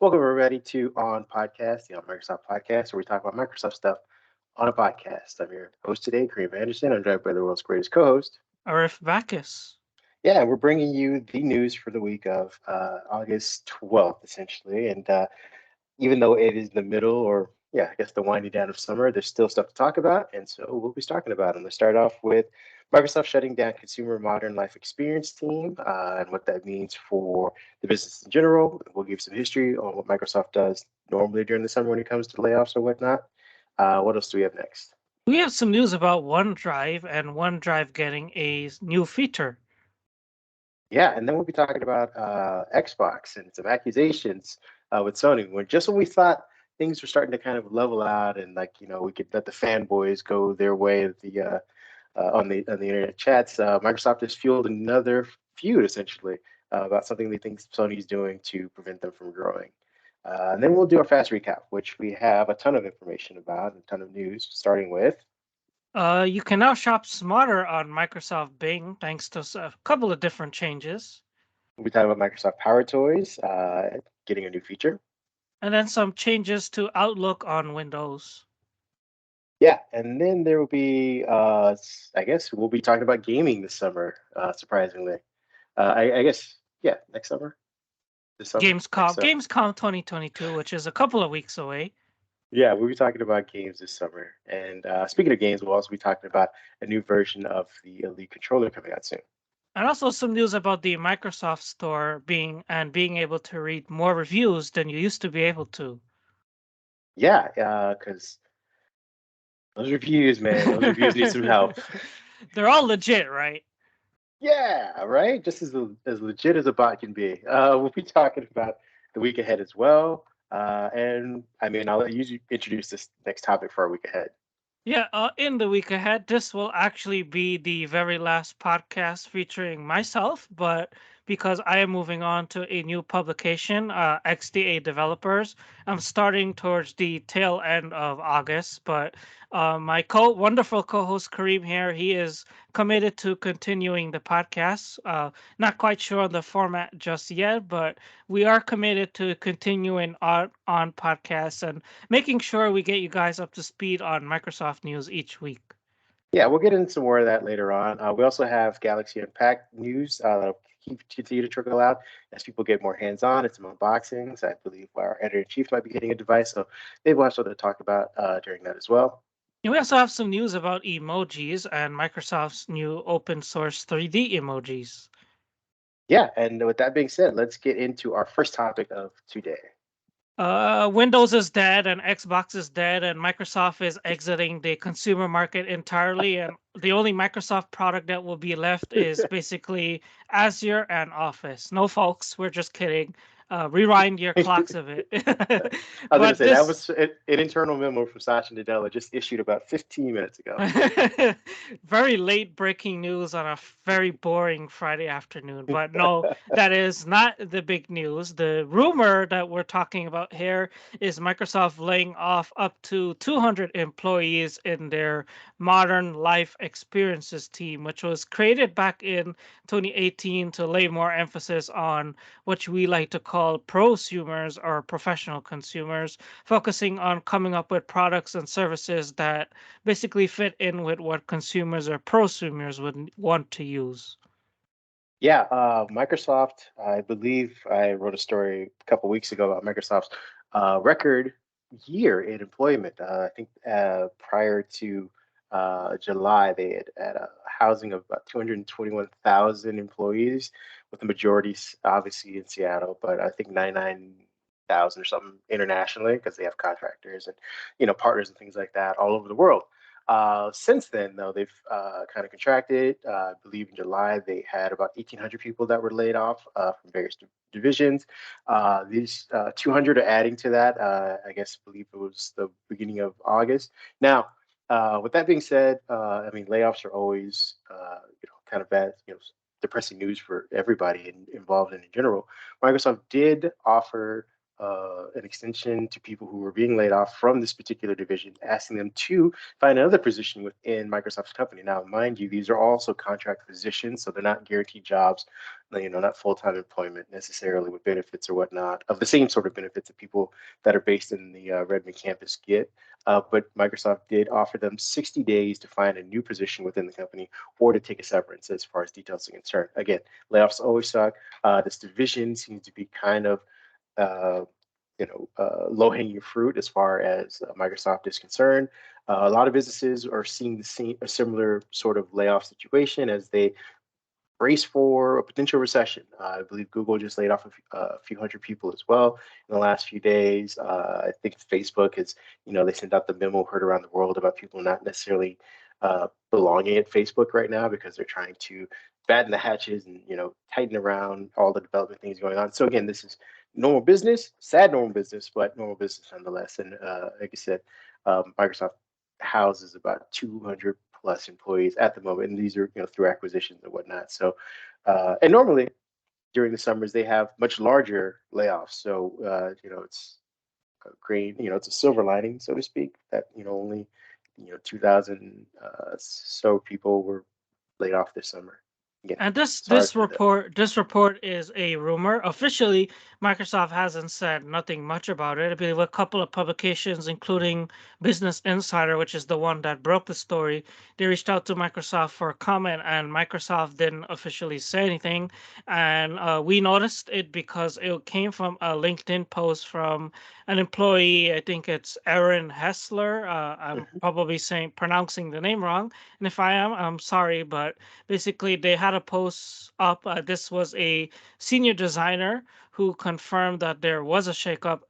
Welcome everybody to OnPodcast, the On Microsoft podcast, where we talk about Microsoft stuff on a podcast. I'm your host today, Kareem Anderson. I'm joined by the world's greatest co-host. Arif Bacchus. Yeah, we're bringing you the news for the week of August 12th, essentially. And even though it is the middle, or yeah, I guess the winding down of summer, there's still stuff to talk about, and so we'll be talking about it. Let's start off with Microsoft shutting down consumer modern life experience team and what that means for the business in general. We'll give some history on what Microsoft does normally during the summer when it comes to layoffs or whatnot. What else do we have next? We have some news about OneDrive and OneDrive getting a new feature. Yeah, and then we'll be talking about Xbox and some accusations with Sony. When we thought things were starting to kind of level out and we could let the fanboys go their way of the internet chats, Microsoft has fueled another feud essentially about something they think Sony's doing to prevent them from growing. And then we'll do our fast recap, which we have a ton of information about, and a ton of news, starting with. You can now shop smarter on Microsoft Bing thanks to a couple of different changes, We'll be talking about Microsoft PowerToys getting a new feature. and then some changes to Outlook on Windows. Yeah, and then there will be, I guess we'll be talking about gaming this summer, surprisingly. I guess, yeah, next summer, this summer, next Gamescom, summer. Gamescom 2022, which is a couple of weeks away. Yeah, we'll be talking about games this summer. And speaking of games, we'll also be talking about a new version of the Elite controller coming out soon. And also some news about the Microsoft Store being able to read more reviews than you used to be able to. Yeah, because those reviews, man, those reviews need some help. They're all legit, right? Yeah, right? Just as legit as a bot can be. We'll be talking about the week ahead as well. And I mean, I'll let you introduce this next topic for our week ahead. Yeah, in the week ahead, this will actually be the very last podcast featuring myself, but because I am moving on to a new publication, XDA Developers, I'm starting towards the tail end of August. But my wonderful co-host Kareem here, he is committed to continuing the podcast. Not quite sure on the format just yet, but we are committed to continuing on podcasts and making sure we get you guys up to speed on Microsoft news each week. Yeah, we'll get into some more of that later on. We also have Galaxy Unpacked news that'll continue to trickle out as people get more hands-on and some unboxings. I believe our editor-in-chief might be getting a device, so maybe we'll have something to talk about during that as well. And we also have some news about emojis and Microsoft's new open source 3D emojis. Yeah, and with that being said, let's get into our first topic of today. Windows is dead and Xbox is dead and Microsoft is exiting the consumer market entirely. And the only Microsoft product that will be left is basically Azure and Office. No, folks, we're just kidding. Rewind your clocks a bit. I was going to But say that this was an internal memo from Satya Nadella just issued about 15 minutes ago. very late breaking news on a very boring Friday afternoon. But no, that is not the big news. The rumor that we're talking about here is Microsoft laying off up to 200 employees in their modern life experiences team, which was created back in 2018 to lay more emphasis on what we like to call prosumers or professional consumers, focusing on coming up with products and services that basically fit in with what consumers or prosumers would want to use. Yeah, Microsoft, I believe I wrote a story a couple weeks ago about Microsoft's record year in employment. I think prior to July, they had a housing of about 221,000 employees, with the majority obviously in Seattle, but I think 99,000 or something internationally because they have contractors and partners and things like that all over the world. Since then, though, they've kind of contracted. I believe in July they had about 1,800 people that were laid off from various divisions. These 200 are adding to that. I guess believe it was the beginning of August. Now, with that being said, I mean layoffs are always kind of bad, depressing news for everybody involved in general. Microsoft did offer an extension to people who were being laid off from this particular division, asking them to find another position within Microsoft's company. Now, mind you, these are also contract positions, so they're not guaranteed jobs, not full-time employment necessarily with benefits or whatnot, of the same sort of benefits that people that are based in the Redmond campus get. But Microsoft did offer them 60 days to find a new position within the company or to take a severance as far as details are concerned. Again, layoffs always suck. This division seems to be kind of uh, low-hanging fruit as far as Microsoft is concerned. A lot of businesses are seeing a similar sort of layoff situation as they brace for a potential recession. I believe Google just laid off a few hundred people as well in the last few days. I think Facebook is, they sent out the memo heard around the world about people not necessarily belonging at Facebook right now because they're trying to batten the hatches and, tighten around all the development things going on. So again, this is normal business, sad normal business, but normal business nonetheless. And like I said, Microsoft houses about 200 plus employees at the moment, and these are through acquisitions and whatnot. So, and normally during the summers they have much larger layoffs. So, it's a great, it's a silver lining, so to speak, that only 2,000 so people were laid off this summer. Again, And this sorry this for the. report this report is a rumor. Officially, Microsoft hasn't said nothing much about it. I believe a couple of publications, including Business Insider, which is the one that broke the story, they reached out to Microsoft for a comment, and Microsoft didn't officially say anything. And we noticed it because it came from a LinkedIn post from an employee. I think it's Aaron Hessler. I'm Mhm. probably saying pronouncing the name wrong, and if I am, I'm sorry, but basically they had a post up. This was a senior designer who confirmed that there was a shakeup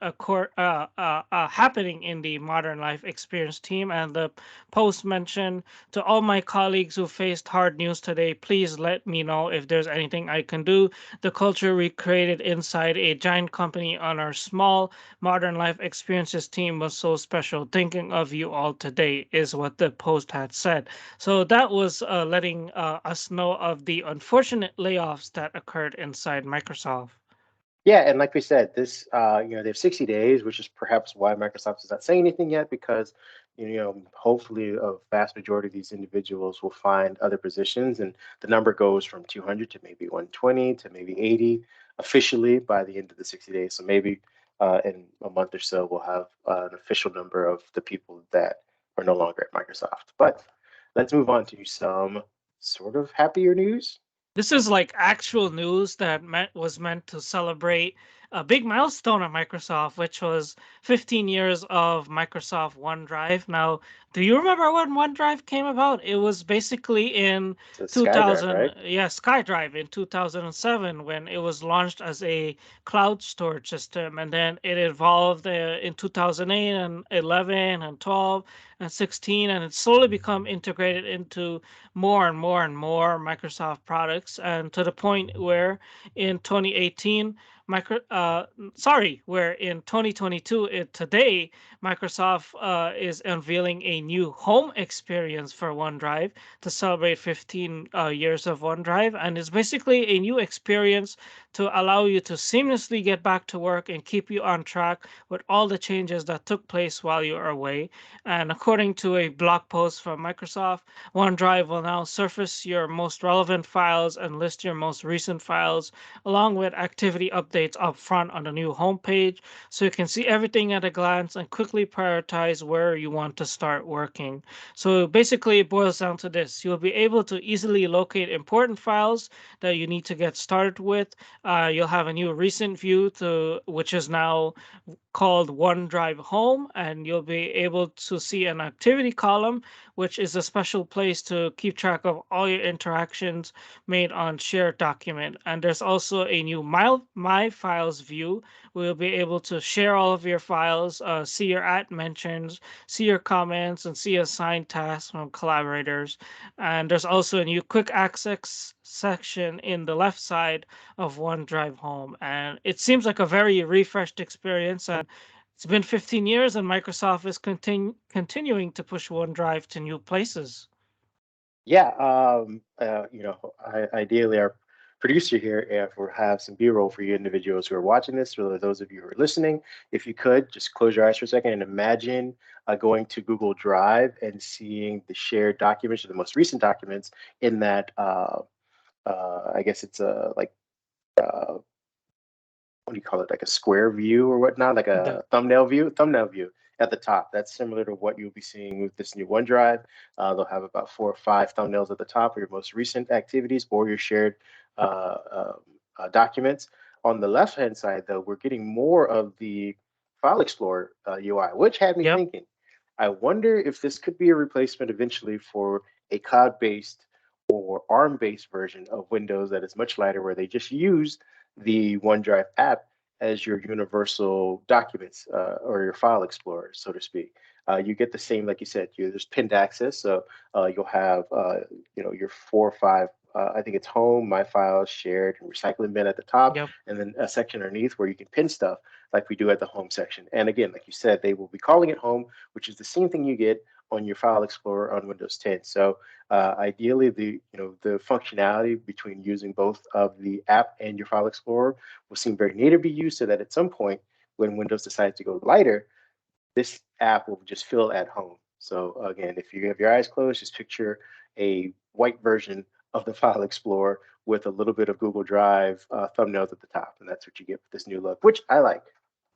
happening in the Modern Life Experience team. And the post mentioned, to all my colleagues who faced hard news today, please let me know if there's anything I can do. The culture we created inside a giant company on our small Modern Life Experiences team was so special. Thinking of you all today is what the post had said. So that was letting us know of the unfortunate layoffs that occurred inside Microsoft. Yeah, and like we said, this they have 60 days, which is perhaps why Microsoft is not saying anything yet, because hopefully a vast majority of these individuals will find other positions, and the number goes from 200 to maybe 120 to maybe 80 officially by the end of the 60 days. So maybe in a month or so we'll have an official number of the people that are no longer at Microsoft. But let's move on to some sort of happier news. This is like actual news that was meant to celebrate a big milestone at Microsoft, which was 15 years of Microsoft OneDrive. Now, do you remember when OneDrive came about? It was basically in It's a SkyDrive, 2000, right? yeah, SkyDrive in 2007 when it was launched as a cloud storage system, and then it evolved in 2008 and 11 and 12 and 16, and it slowly become integrated into more and more and more Microsoft products, and to the point where in 2018, where in 2022, today, Microsoft is unveiling a new home experience for OneDrive to celebrate 15 years of OneDrive, and it's basically a new experience to allow you to seamlessly get back to work and keep you on track with all the changes that took place while you are away. And according to a blog post from Microsoft, OneDrive will now surface your most relevant files and list your most recent files, along with activity updates up front on the new homepage, so you can see everything at a glance and quickly prioritize where you want to start working. So basically, it boils down to this: you'll be able to easily locate important files that you need to get started with. You'll have a new recent view which is now called OneDrive Home, and you'll be able to see an activity column, which is a special place to keep track of all your interactions made on shared document. And there's also a new My Files view, where you'll be able to share all of your files, see your at mentions, see your comments, and see assigned tasks from collaborators. And there's also a new quick access section in the left side of OneDrive Home. And it seems like a very refreshed experience. And it's been 15 years, and Microsoft is continuing to push OneDrive to new places. Yeah, ideally, our producer here, and we'll have some B-roll for you individuals who are watching this, or those of you who are listening. If you could, just close your eyes for a second and imagine going to Google Drive and seeing the shared documents or the most recent documents in that. I guess it's a like what do you call it, like a square view or whatnot, like The a thumbnail view at the top. That's similar to what you'll be seeing with this new OneDrive. They'll have about 4 or 5 thumbnails at the top of your most recent activities or your shared uh, uh, documents. On the left-hand side, though, we're getting more of the File Explorer UI, which had me Yep. thinking, I wonder if this could be a replacement eventually for a cloud-based or ARM-based version of Windows that is much lighter, where they just use the OneDrive app as your universal documents or your file explorer, so to speak. You get the same, like you said, there's pinned access. So you'll have, your 4 or 5. I think it's home, my files, shared, and recycling bin at the top, Yep. and then a section underneath where you can pin stuff like we do at the home section. And again, like you said, they will be calling it home, which is the same thing you get on your file explorer on Windows 10. So ideally, the functionality between using both of the app and your file explorer will seem very natively used, so that at some point when Windows decides to go lighter, this app will just feel at home. So again, if you have your eyes closed, just picture a white version of the file explorer with a little bit of Google Drive thumbnails at the top, and that's what you get with this new look, which I like.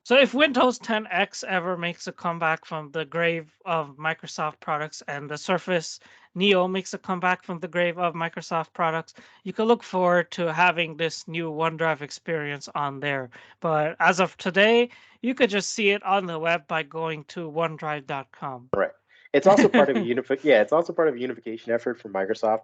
So if Windows 10X ever makes a comeback from the grave of Microsoft products and the Surface Neo makes a comeback from the grave of Microsoft products, you can look forward to having this new OneDrive experience on there. But as of today, you could just see it on the web by going to onedrive.com. Right. It's also part of a yeah, it's also part of a unification effort from Microsoft,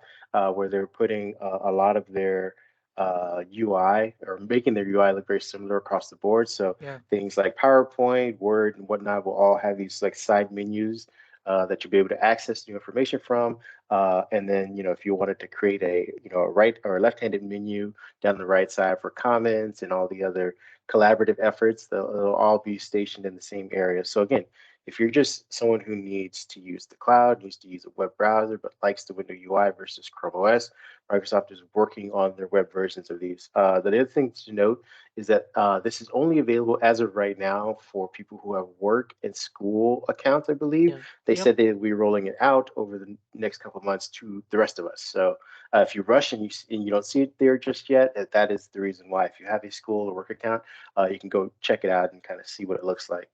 where they're putting a lot of their UI or making their UI look very similar across the board. So Yeah. things like PowerPoint, Word, and whatnot will all have these like side menus that you'll be able to access new information from. And then, if you wanted to create a right or a left-handed menu down the right side for comments and all the other collaborative efforts, they'll all be stationed in the same area. So again, if you're just someone who needs to use the cloud, needs to use a web browser, but likes the window UI versus Chrome OS, Microsoft is working on their web versions of these. The other thing to note is that this is only available as of right now for people who have work and school accounts, I believe. Yeah. They Yep. said they will be rolling it out over the next couple of months to the rest of us. So if you rush and you don't see it there just yet, that is the reason why. If you have a school or work account, you can go check it out and kind of see what it looks like.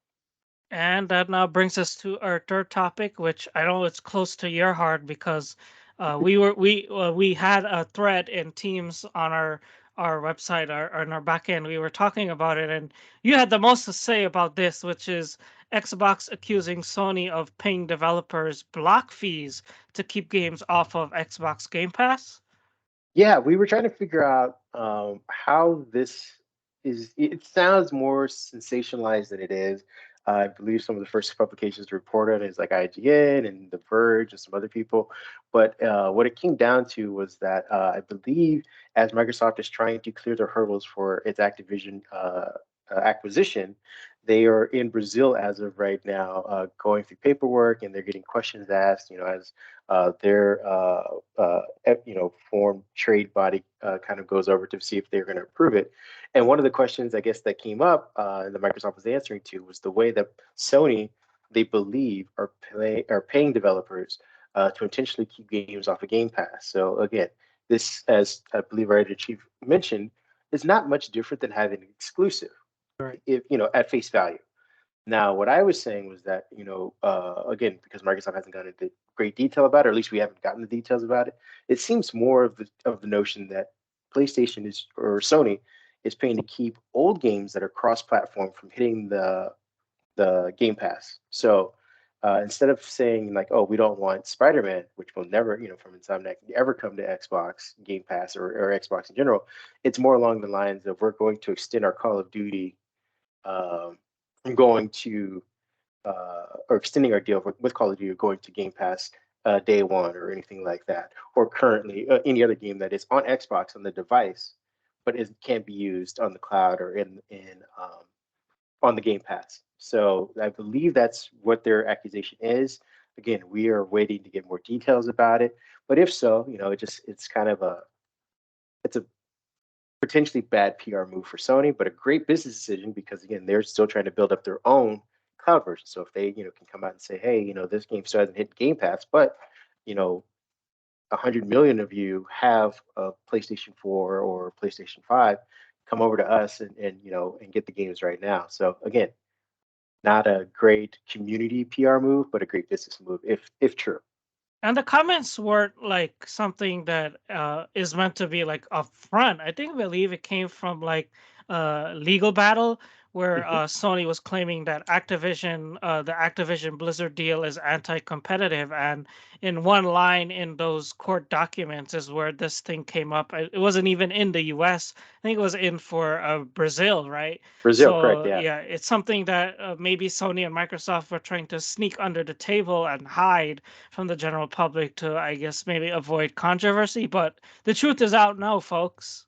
And that now brings us to our third topic, which I know it's close to your heart because we had a thread in Teams on our website, on our back end. We were talking about it, and you had the most to say about this, which is Xbox accusing Sony of paying developers block fees to keep games off of Xbox Game Pass. Yeah, we were trying to figure out how this is. It sounds more sensationalized than it is. I believe some of the first publications to report on it is like IGN and The Verge and some other people. But what it came down to was that I believe as Microsoft is trying to clear the hurdles for its Activision acquisition, they are in Brazil as of right now, going through paperwork, and they're getting questions asked. As their formed trade body kind of goes over to see if they're going to approve it. And one of the questions, I guess, that came up and that Microsoft was answering to was the way that Sony, they believe, are paying developers to intentionally keep games off of Game Pass. So again, this, as I believe our chief mentioned, is not much different than having an exclusive, Right. if at face value. Now, what I was saying was that, again, because Microsoft hasn't gone into great detail about it, or at least we haven't gotten the details about it, it seems more of the notion that PlayStation is or Sony is paying to keep old games that are cross-platform from hitting the Game Pass. So instead of saying like, oh, we don't want Spider-Man, which will never, from Insomniac, ever come to Xbox Game Pass or Xbox in general, it's more along the lines of we're going to extend our Call of Duty um, going to or extending our deal with Call of Duty, going to Game Pass day one or anything like that, or currently any other game that is on Xbox on the device, but can't be used on the cloud or in on the Game Pass. So I believe that's what their accusation is. Again, we are waiting to get more details about it, but if so, it's kind of it's a potentially bad PR move for Sony, but a great business decision because again, they're still trying to build up their own cloud version. So if they, can come out and say, hey, this game still hasn't hit Game Pass, but you know, 100 million of you have a PlayStation 4 or PlayStation 5, come over to us and get the games right now. So again, not a great community PR move, but a great business move if true. And the comments weren't like something that is meant to be like upfront. I believe it came from like a legal battle where Mhm. Sony was claiming that the Activision Blizzard deal is anti-competitive, and in one line in those court documents is where this thing came up. It wasn't even in the U.S. I think it was in for Brazil, right? Brazil, correct? So Yeah. yeah, it's something that maybe Sony and Microsoft were trying to sneak under the table and hide from the general public to, I guess, maybe avoid controversy. But the truth is out now, folks.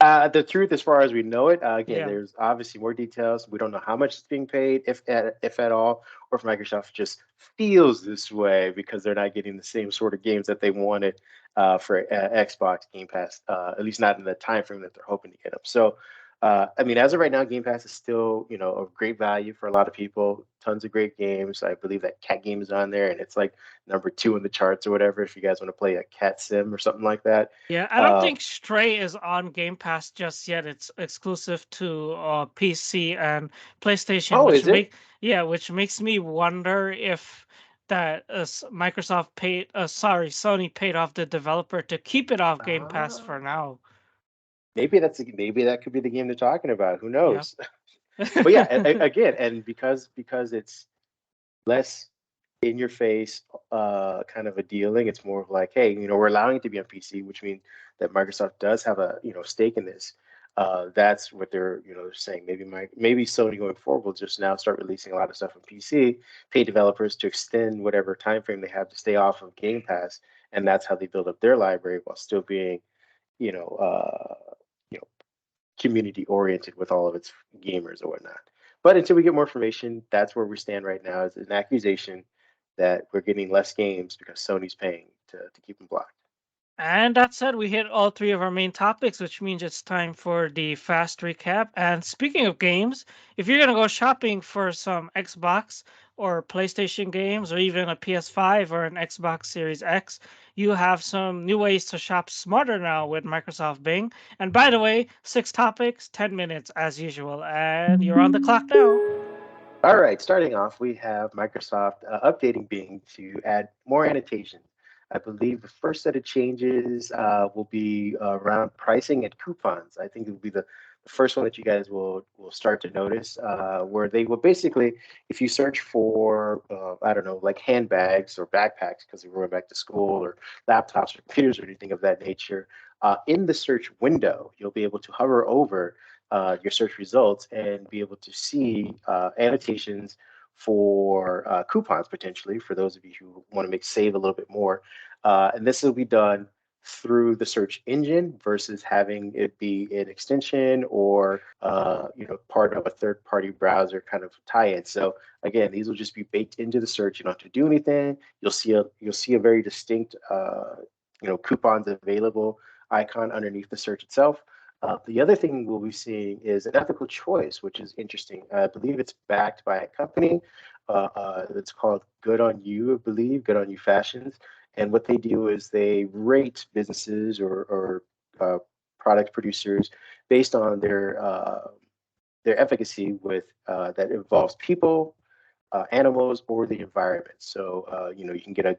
The truth, as far as we know it, again, Yeah. there's obviously more details. We don't know how much is being paid, if at all, or if Microsoft just feels this way because they're not getting the same sort of games that they wanted for Xbox Game Pass, at least not in the time frame that they're hoping to get them. So, I mean, as of right now, Game Pass is still, of great value for a lot of people. Tons of great games. I believe that Cat game is on there, and it's like number 2 in the charts or whatever. If you guys want to play a cat sim or something like that. Yeah, I don't Uh, think Stray is on Game Pass just yet. It's exclusive to PC and PlayStation, oh, is it? which makes me wonder if Microsoft paid, Sony paid off the developer to keep it off Game Pass Ah, for now. maybe that could be the game they're talking about. Who Yeah. knows? But yeah, again, and because it's less in your face kind of a dealing, it's more of like, hey, we're allowing it to be on PC, which means that Microsoft does have a stake in this. That's what they're saying. Maybe Sony going forward will just now start releasing a lot of stuff on PC, pay developers to extend whatever time frame they have to stay off of Game Pass, and that's how they build up their library while still being you know, uh, you know, community oriented with all of its gamers or whatnot. But until we get more information, that's where we stand right now. Is an accusation that we're getting less games because Sony's paying to keep them blocked. And that said, we hit all three of our main topics, which means it's time for the fast recap. And speaking of games, if you're going to go shopping for some Xbox or PlayStation games, or even a PS5 or an Xbox Series X, you have some new ways to shop smarter now with Microsoft Bing. And by the way, 6 topics, 10 minutes as usual. And you're on the clock now. All right, starting off, we have Microsoft updating Bing to add more annotations. I believe the first set of changes will be around pricing and coupons. I think it will be the first one that you guys will start to notice, where they will basically, if you search for, I don't know, like handbags or backpacks because we're going back to school, or laptops or computers or anything of that nature, in the search window, you'll be able to hover over your search results and be able to see annotations for coupons potentially for those of you who want to make save a little bit more. And this will be done through the search engine versus having it be an extension or part of a third-party browser kind of tie-in. So again, these will just be baked into the search. You don't have to do anything. You'll see a very distinct coupons available icon underneath the search itself. The other thing we'll be seeing is an ethical choice, which is interesting. I believe it's backed by a company. It's called Good on You, I believe, Good on You Fashions. And what they do is they rate businesses or product producers based on their efficacy with that involves people, animals, or the environment. So you can get a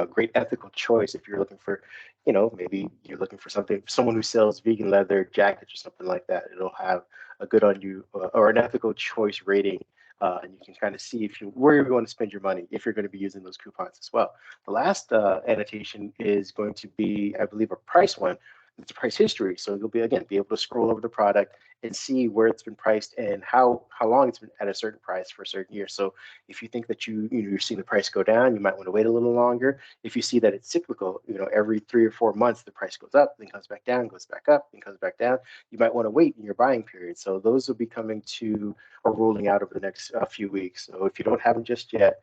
great ethical choice if you're looking for, maybe you're looking for someone who sells vegan leather jackets or something like that. It'll have a good on you or an ethical choice rating. And you can kind of see where you're going to spend your money if you're going to be using those coupons as well. The last annotation is going to be, I believe, a price one. It's a price history, so you'll be able to scroll over the product and see where it's been priced and how long it's been at a certain price for a certain year. So if you think that you're seeing the price go down, you might want to wait a little longer. If you see that it's cyclical, every 3 or 4 months the price goes up, then comes back down, goes back up, then comes back down. You might want to wait in your buying period. So those will be coming to or rolling out over the next few weeks. So if you don't have them just yet,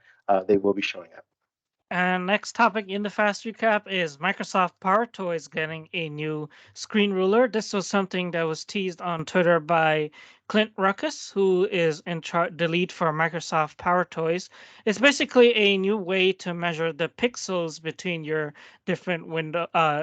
they will be showing up. And next topic in the fast recap is Microsoft PowerToys getting a new screen ruler. This was something that was teased on Twitter by Clint Ruckus, who is in charge the lead for Microsoft PowerToys. It's basically a new way to measure the pixels between your different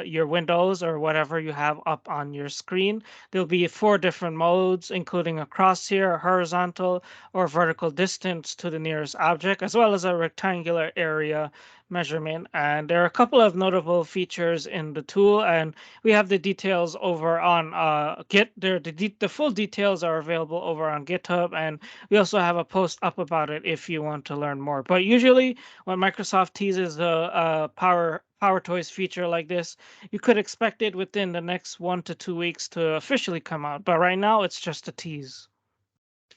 your windows or whatever you have up on your screen. There'll be four different modes, including a crosshair, horizontal, or vertical distance to the nearest object, as well as a rectangular area measurement. And there are a couple of notable features in the tool, and we have the details over on Git. The full details are available over on GitHub, and we also have a post up about it if you want to learn more. But usually, when Microsoft teases a PowerToys feature like this, you could expect it within the next 1 to 2 weeks to officially come out. But right now, it's just a tease.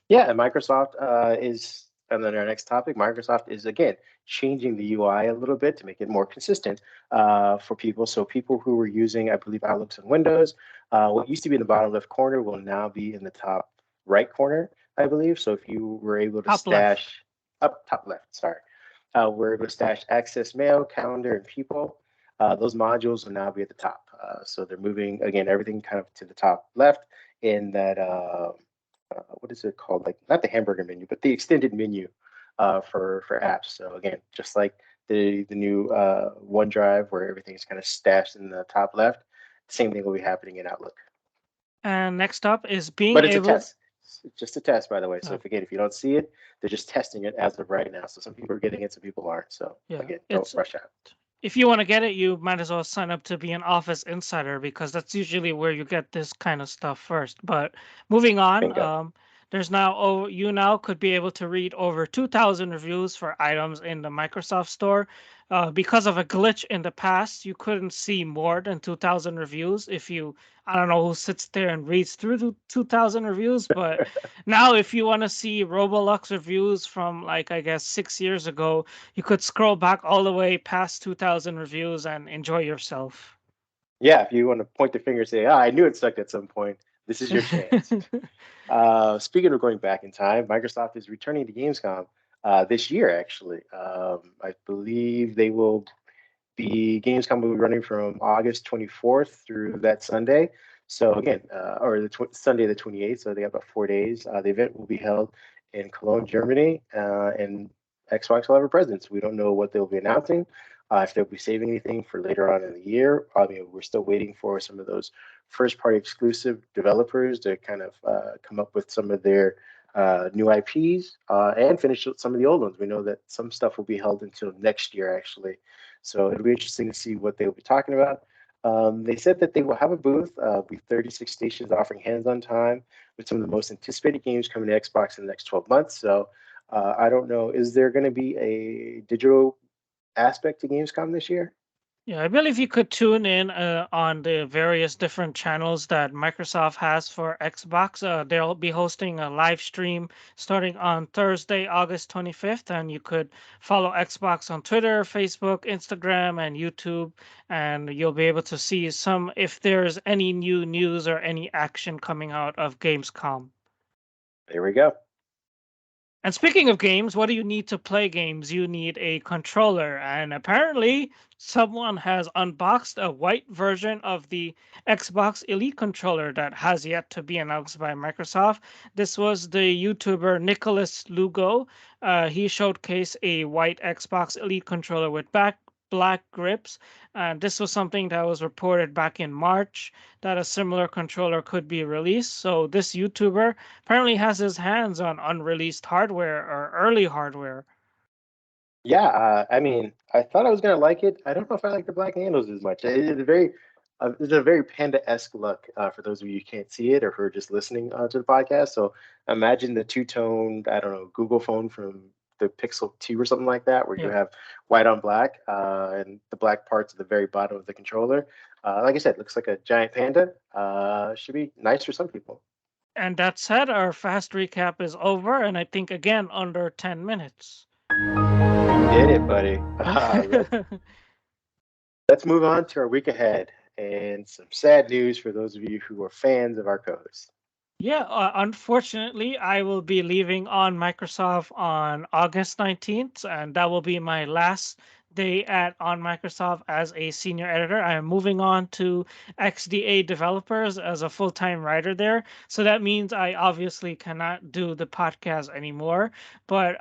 Yeah, and Microsoft is, and then our next topic, Microsoft is again changing the UI a little bit to make it more consistent for people. So people who were using, I believe, Outlooks on Windows, what used to be in the bottom left corner will now be in the top right corner, I believe. So if you were able to Top left. stash up top left, sorry, were able to stash access mail, calendar, and people, those modules will now be at the top. So they're moving again everything kind of to the top left in that. What is it called? Like not the hamburger menu, but the extended menu for apps. So again, just like the new OneDrive, where everything's kind of stashed in the top left, same thing will be happening in Outlook. And next up is being But it's a able. test. It's just a test, by the way. So Uh, if again, if you don't see it, they're just testing it as of right now. So some people are getting it, some people aren't. So yeah, again, don't it's rush out. if you want to get it, you might as well sign up to be an Office Insider because that's usually where you get this kind of stuff first. But moving on, Bingo. there's now you now could be able to read over 2,000 reviews for items in the Microsoft Store. Because of a glitch in the past, you couldn't see more than 2,000 reviews if you, I don't know who sits there and reads through the 2,000 reviews, but now if you want to see Roblox reviews from like I guess 6 years ago, you could scroll back all the way past 2,000 reviews and enjoy yourself. Yeah, if you want to point the finger and say, I knew it sucked at some point, this is your chance. Speaking of going back in time, Microsoft is returning to Gamescom this year, actually. I believe they will be Gamescom will be running from August 24th through that Sunday. So again, or the Sunday the 28th. So they have about 4 days. The event will be held in Cologne, Germany, and Xbox will have a presence. We don't know what they'll be announcing. If they'll be saving anything for later on in the year. I mean, we're still waiting for some of those first-party exclusive developers to kind of come up with some of their new IPs and finish some of the old ones. We know that some stuff will be held until next year, actually. So it'll be interesting to see what they'll be talking about. They said that they will have a booth, be 36 stations offering hands-on time with some of the most anticipated games coming to Xbox in the next 12 months. So I don't know, is there going to be a digital aspect to Gamescom this year? Yeah, I believe you could tune in on the various different channels that Microsoft has for Xbox. They'll be hosting a live stream starting on Thursday, August 25th, and you could follow Xbox on Twitter, Facebook, Instagram, and YouTube, and you'll be able to see some if there's any new news or any action coming out of Gamescom. There we go. And speaking of games, what do you need to play games? You need a controller. And apparently, someone has unboxed a white version of the Xbox Elite controller that has yet to be announced by Microsoft. This was the YouTuber Nicholas Lugo. He showcased a white Xbox Elite controller with black grips. And this was something that was reported back in March that a similar controller could be released. So this YouTuber apparently has his hands on unreleased hardware or early hardware. Yeah, I mean, I thought I was gonna like it. I don't know if I like the black handles as much. It's a very panda-esque look for those of you who can't see it or who are just listening to the podcast. So imagine the two-tone, I don't know, Google phone from the Pixel 2 or something like that, where you Yeah. have white on black and the black parts at the very bottom of the controller. Like I said, looks like a giant panda. Should be nice for some people. And that said, our fast recap is over, and I think again under 10 minutes. You did it, buddy. Let's move on to our week ahead and some sad news for those of you who are fans of our co-host. Yeah, unfortunately, I will be leaving on Microsoft on August 19th, and that will be my last day at on Microsoft as a senior editor. I am moving on to XDA developers as a full-time writer there. So that means I obviously cannot do the podcast anymore. But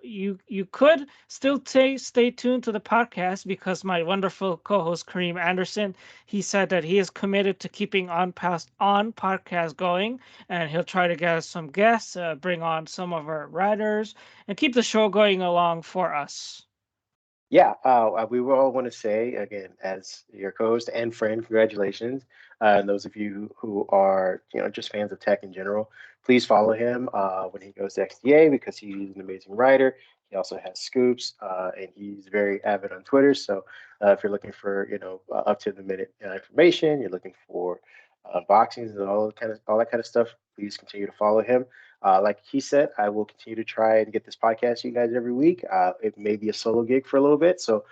you could still stay tuned to the podcast because my wonderful co-host Kareem Anderson, he said that he is committed to keeping on podcast going, and he'll try to get us some guests, bring on some of our writers, and keep the show going along for us. Yeah, we will all want to say again, as your co-host and friend, congratulations. And those of you who are, just fans of tech in general, please follow him when he goes to XDA because he's an amazing writer. He also has scoops, and he's very avid on Twitter. So if you're looking for, up to the minute information, you're looking for unboxings and all that kind of stuff, please continue to follow him. Like he said, I will continue to try and get this podcast to you guys every week. It may be a solo gig for a little bit, so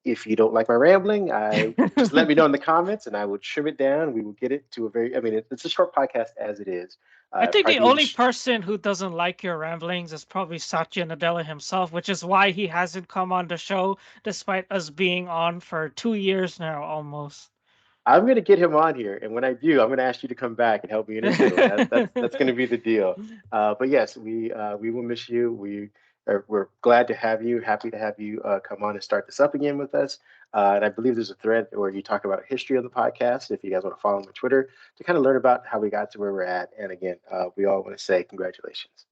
if you don't like my rambling, I just let me know in the comments, and I will trim it down. We will get it to a very. I mean, it's a short podcast as it is. I think the Probably only person who doesn't like your ramblings is probably Satya Nadella himself, which is why he hasn't come on the show despite us being on for 2 years now almost. I'm gonna get him on here, and when I do, I'm gonna ask you to come back and help me initially. That's gonna be the deal. But yes, we will miss you. We're glad to have you. Happy to have you come on and start this up again with us. And I believe there's a thread where you talk about history of the podcast. If you guys want to follow me on Twitter to kind of learn about how we got to where we're at. And again, we all want to say congratulations.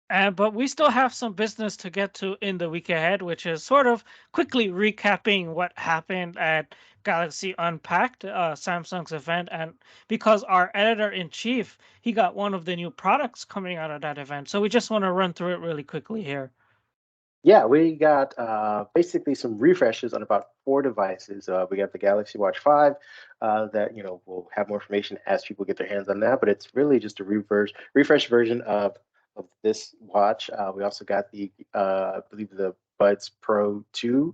But we still have some business to get to in the week ahead, which is sort of quickly recapping what happened at Galaxy Unpacked, Samsung's event. And because our editor in chief, he got one of the new products coming out of that event. So we just want to run through it really quickly here. Yeah, we got basically some refreshes on about 4 devices. We got the Galaxy Watch 5 that will have more information as people get their hands on that, but it's really just a refresh version of this watch. We also got I believe the Buds Pro 2.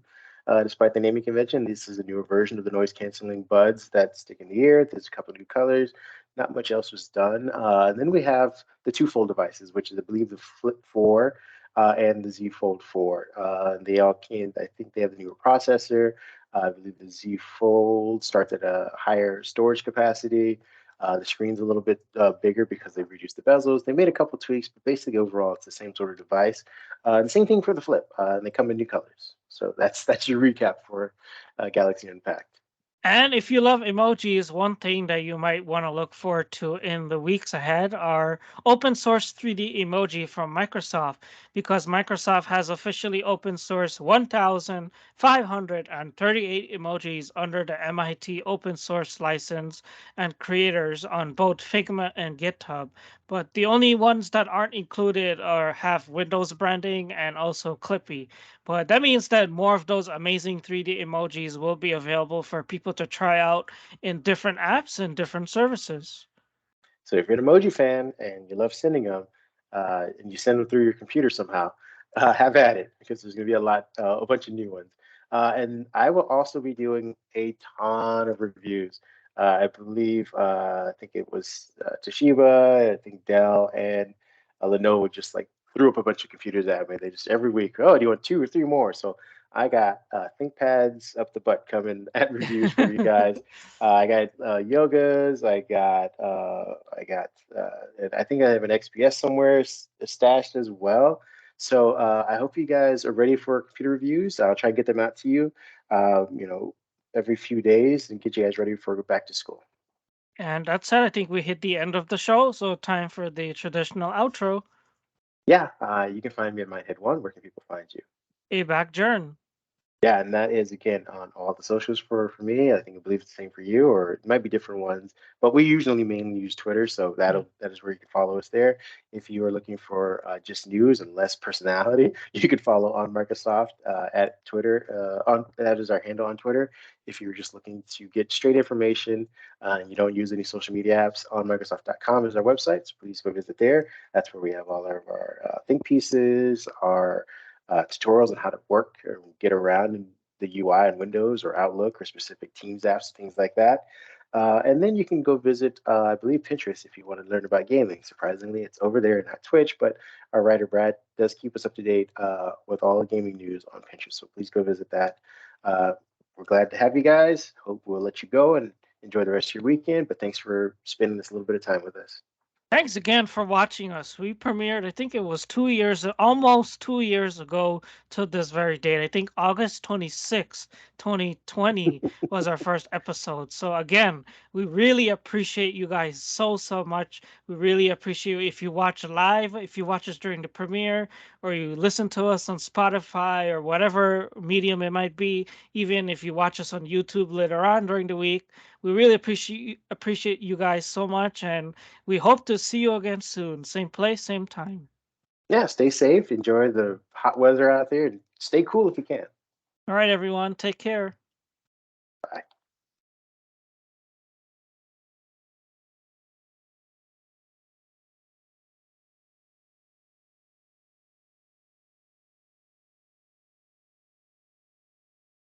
Despite the naming convention, this is a newer version of the noise canceling buds that stick in the ear. There's a couple new colors. Not much else was done. And then we have the two fold devices, which is I believe the Flip 4 and the Z Fold 4. They all came, I think they have the newer processor. I believe the Z Fold starts at a higher storage capacity. The screen's a little bit bigger because they've reduced the bezels. They made a couple tweaks, but basically overall it's the same sort of device. The same thing for the Flip. And they come in new colors. So that's your recap for Galaxy Unpacked. And if you love emojis, one thing that you might want to look forward to in the weeks ahead are open source 3D emoji from Microsoft, because Microsoft has officially open sourced 1,538 emojis under the MIT open source license and creators on both Figma and GitHub. But the only ones that aren't included are have Windows branding and also Clippy. But that means that more of those amazing 3D emojis will be available for people to try out in different apps and different services. So if you're an emoji fan and you love sending them, and you send them through your computer somehow, have at it because there's going to be a bunch of new ones. And I will also be doing a ton of reviews. I believe, I think it was Toshiba, I think Dell, and Lenovo just like threw up a bunch of computers at me. They just every week, oh, do you want 2 or 3 more? So I got ThinkPads up the butt coming at reviews for you guys. I got yogas. And I think I have an XPS somewhere stashed as well. So I hope you guys are ready for computer reviews. I'll try and get them out to you, every few days and get you guys ready for back to school. And that said, I think we hit the end of the show, so time for the traditional outro. Yeah, you can find me at Mindhead1. Where can people find you? A back journ. Yeah, and that is again on all the socials for me. I believe it's the same for you, or it might be different ones. But we usually mainly use Twitter, so that is where you can follow us there. If you are looking for just news and less personality, you could follow on Microsoft at Twitter. On that is our handle on Twitter. If you're just looking to get straight information and you don't use any social media apps, on Microsoft.com is our website. So please go visit there. That's where we have all of our think pieces, our tutorials on how to work or get around in the UI in Windows or Outlook or specific Teams apps, things like that. And then you can go visit, I believe, Pinterest if you want to learn about gaming. Surprisingly, it's over there, not Twitch, but our writer Brad does keep us up to date with all the gaming news on Pinterest. So please go visit that. Uh, we're glad to have you guys. Hope we'll let you go and enjoy the rest of your weekend. But thanks for spending this little bit of time with us. Thanks again for watching us. We premiered, I think it was 2 years, almost 2 years ago to this very date. I think August 26th, 2020 was our first episode. So again, we really appreciate you guys so much. We really appreciate if you watch live, if you watch us during the premiere, or you listen to us on Spotify or whatever medium it might be, even if you watch us on YouTube later on during the week. We really appreciate you guys so much, and we hope to see you again soon. Same place, same time. Yeah, stay safe, enjoy the hot weather out there, and stay cool if you can. All right, everyone. Take care.